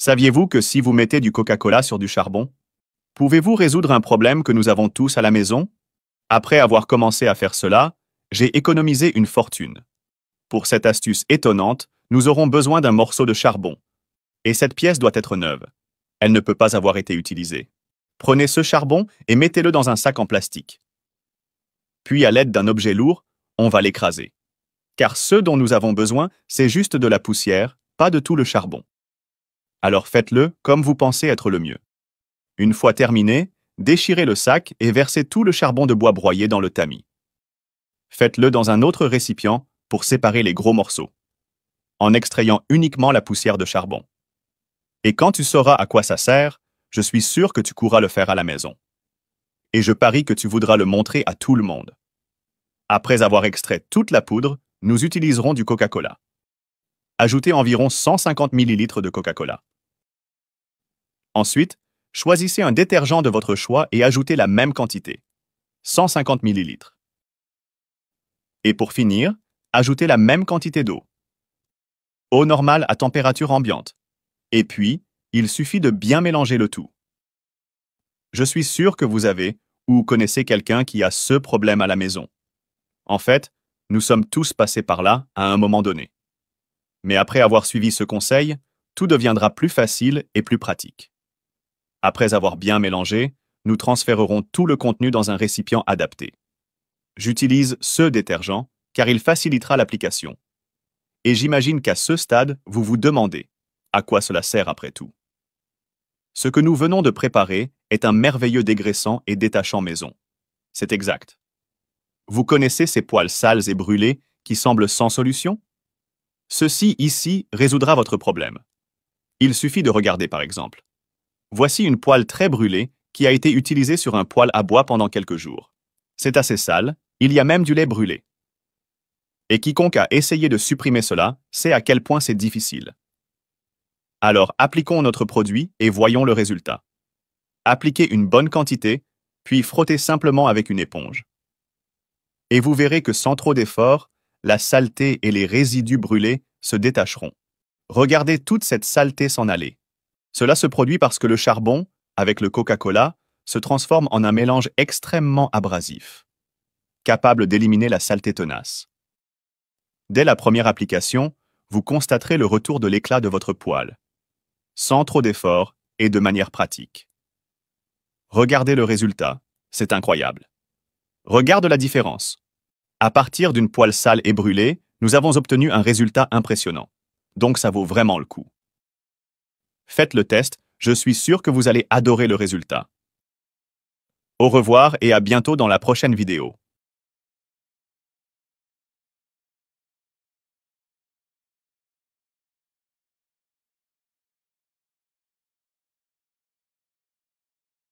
Saviez-vous que si vous mettez du Coca-Cola sur du charbon, pouvez-vous résoudre un problème que nous avons tous à la maison? Après avoir commencé à faire cela, j'ai économisé une fortune. Pour cette astuce étonnante, nous aurons besoin d'un morceau de charbon. Et cette pièce doit être neuve. Elle ne peut pas avoir été utilisée. Prenez ce charbon et mettez-le dans un sac en plastique. Puis, à l'aide d'un objet lourd, on va l'écraser. Car ce dont nous avons besoin, c'est juste de la poussière, pas de tout le charbon. Alors faites-le comme vous pensez être le mieux. Une fois terminé, déchirez le sac et versez tout le charbon de bois broyé dans le tamis. Faites-le dans un autre récipient pour séparer les gros morceaux, en extrayant uniquement la poussière de charbon. Et quand tu sauras à quoi ça sert, je suis sûr que tu courras le faire à la maison. Et je parie que tu voudras le montrer à tout le monde. Après avoir extrait toute la poudre, nous utiliserons du Coca-Cola. Ajoutez environ 150 ml de Coca-Cola. Ensuite, choisissez un détergent de votre choix et ajoutez la même quantité, 150 ml. Et pour finir, ajoutez la même quantité d'eau. Eau normale à température ambiante. Et puis, il suffit de bien mélanger le tout. Je suis sûr que vous avez ou connaissez quelqu'un qui a ce problème à la maison. En fait, nous sommes tous passés par là à un moment donné. Mais après avoir suivi ce conseil, tout deviendra plus facile et plus pratique. Après avoir bien mélangé, nous transférerons tout le contenu dans un récipient adapté. J'utilise ce détergent car il facilitera l'application. Et j'imagine qu'à ce stade, vous vous demandez à quoi cela sert après tout. Ce que nous venons de préparer est un merveilleux dégraissant et détachant maison. C'est exact. Vous connaissez ces poils sales et brûlés qui semblent sans solution? Ceci ici résoudra votre problème. Il suffit de regarder par exemple. Voici une poêle très brûlée qui a été utilisée sur un poêle à bois pendant quelques jours. C'est assez sale, il y a même du lait brûlé. Et quiconque a essayé de supprimer cela sait à quel point c'est difficile. Alors appliquons notre produit et voyons le résultat. Appliquez une bonne quantité, puis frottez simplement avec une éponge. Et vous verrez que sans trop d'effort, la saleté et les résidus brûlés se détacheront. Regardez toute cette saleté s'en aller. Cela se produit parce que le charbon, avec le Coca-Cola, se transforme en un mélange extrêmement abrasif, capable d'éliminer la saleté tenace. Dès la première application, vous constaterez le retour de l'éclat de votre poêle, sans trop d'effort et de manière pratique. Regardez le résultat, c'est incroyable. Regarde la différence. À partir d'une poêle sale et brûlée, nous avons obtenu un résultat impressionnant. Donc ça vaut vraiment le coup. Faites le test, je suis sûr que vous allez adorer le résultat. Au revoir et à bientôt dans la prochaine vidéo.